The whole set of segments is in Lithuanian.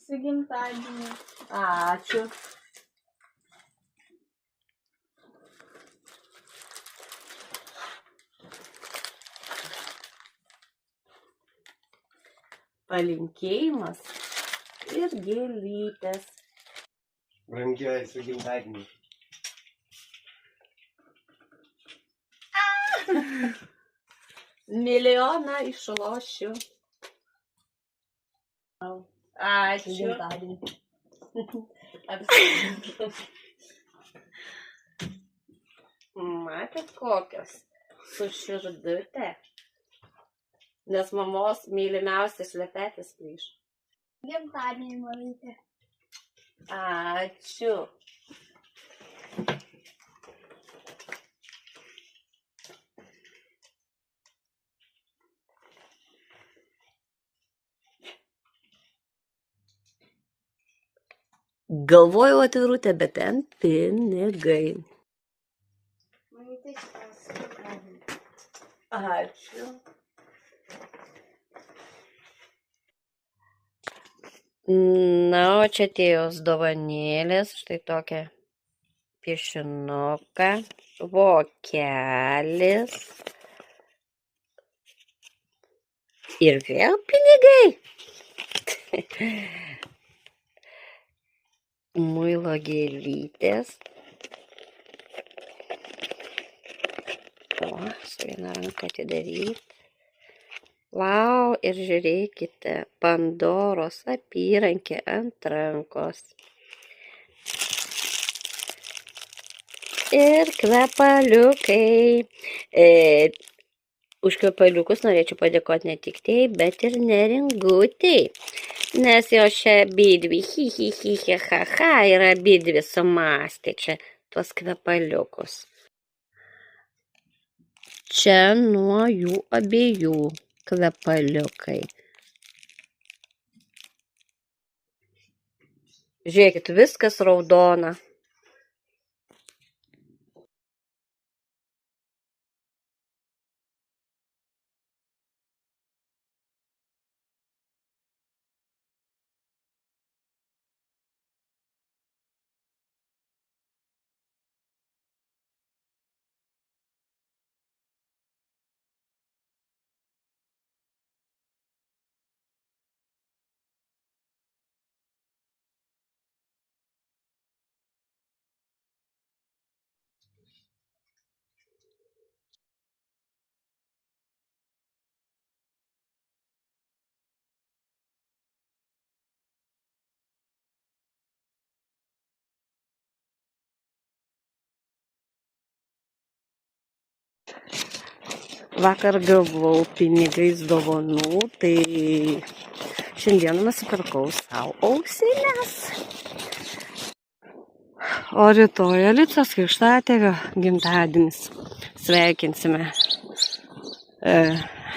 Su gimtadieniu. Ačiū. Palinkėjimas ir gėlytės. Brangioji, su gimtadieniu. Milijoną išlošiu. Ačiū. Gimtadienį. Matėt kokios? Su širdute. Nes mamos mylimiausias šlepetis plyš. Gimtadienį, mamytė. Ačiū. Galvojau atvirutę, bet ten pinigai. Mamytė, šitas gimtadienį. Ačiū. Na, o čia atėjos dovanėlės, štai tokia piešinuką, vokelis ir vėl pinigai. Muilo gėlytės. O, su viena ranka atidaryti. Vau, ir žiūrėkite, Pandoros apyrankė ant rankos. Ir kvepaliukai. Už kvepaliukus norėčiau padėkoti ne tik tai, bet ir Neringutei. Nes jo čia abidvi, ir abidvi sumastė čia tuos kvepaliukus. Čia nuo jų abiejų kvepaliukai. Žiūrėkit, viskas raudona. Vakar gavau pinigais dovanų, tai šiandien nusipirkau savo ausines. O rytoj Alicijos krikštatėvio gimtadienis. Sveikinsime.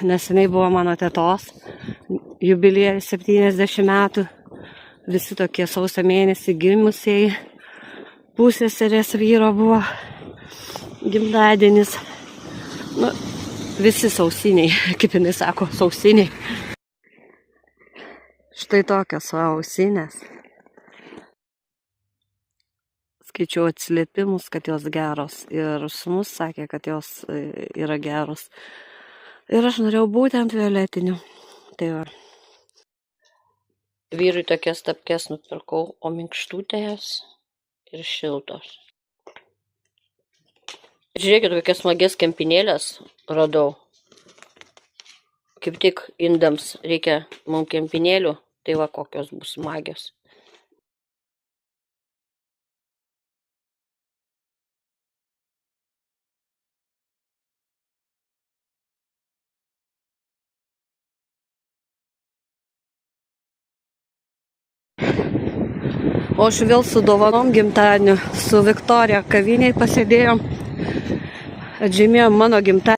Neseniai buvo mano tetos jubiliejus 70 metų. Visi tokie sausio mėnesį gimusieji. Pusseserės vyro buvo gimtadienis. Nu, visi sausiniai, kaip jinai sako, sausiniai. Štai tokios ausinės. Skaičiau atsiliepimus, kad jos geros. Ir sūnus sakė, kad jos yra geros. Ir aš norėjau būtent violetinių. Tai va. Vyrui tokias tapkes nupirkau, o minkštutės ir šiltos. Žiūrėkit, kokias smagias kempinėlės radau. Kaip tik indams reikia mums kempinėlių, tai va kokios bus smagios. O aš vėl su dovanom gimtadieniu, su Viktorija kaviniai pasėdėjom, atžymėjom mano gimtadienį.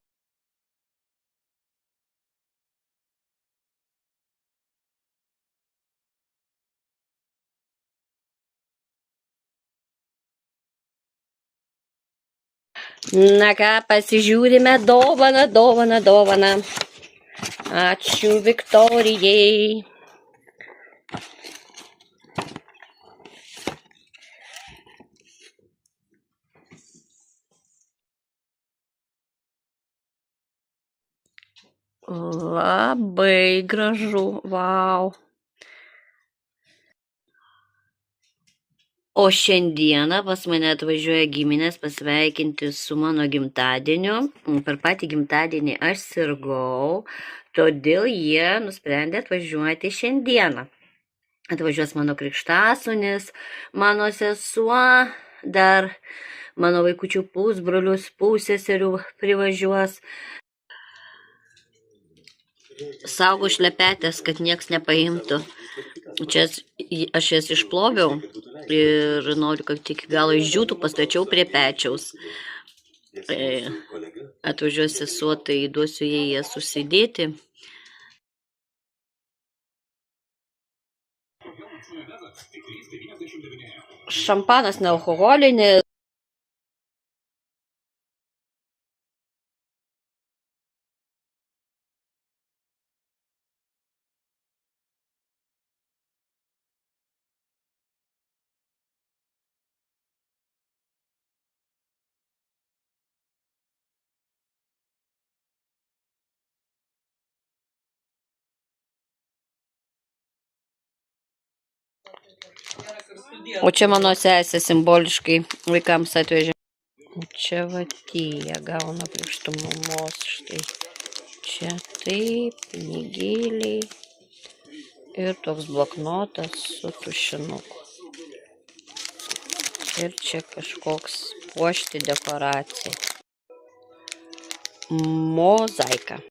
Na ką, pasižiūrime dovaną. Ačiū Viktorijai. Labai gražu, vau. O šiandieną pas mane atvažiuoja giminės pasveikinti su mano gimtadieniu. Per patį gimtadienį aš sirgau, todėl jie nusprendė atvažiuoti šiandieną. Atvažiuos mano krikštasunis, mano sesuo, dar mano vaikučių pusbrolius, pusseserių privažiuos. Saugo šlepetės, kad nieks nepaimtų. Čia aš jas išploviau ir noriu, kad iki galo išdžiūtų, pastačiau prie pečiaus. Atvažiuos sesuo, tai duosiu jai jas susidėti. Šampanas nealkoholinis. O čia mano sesė simboliškai vaikams atvežė. Čia va tie gauna iš mamos, štai. Čia taip, pinigėliai. Ir toks bloknotas su tušinuku. Ir čia kažkoks puošti dekoracija. Mozaika.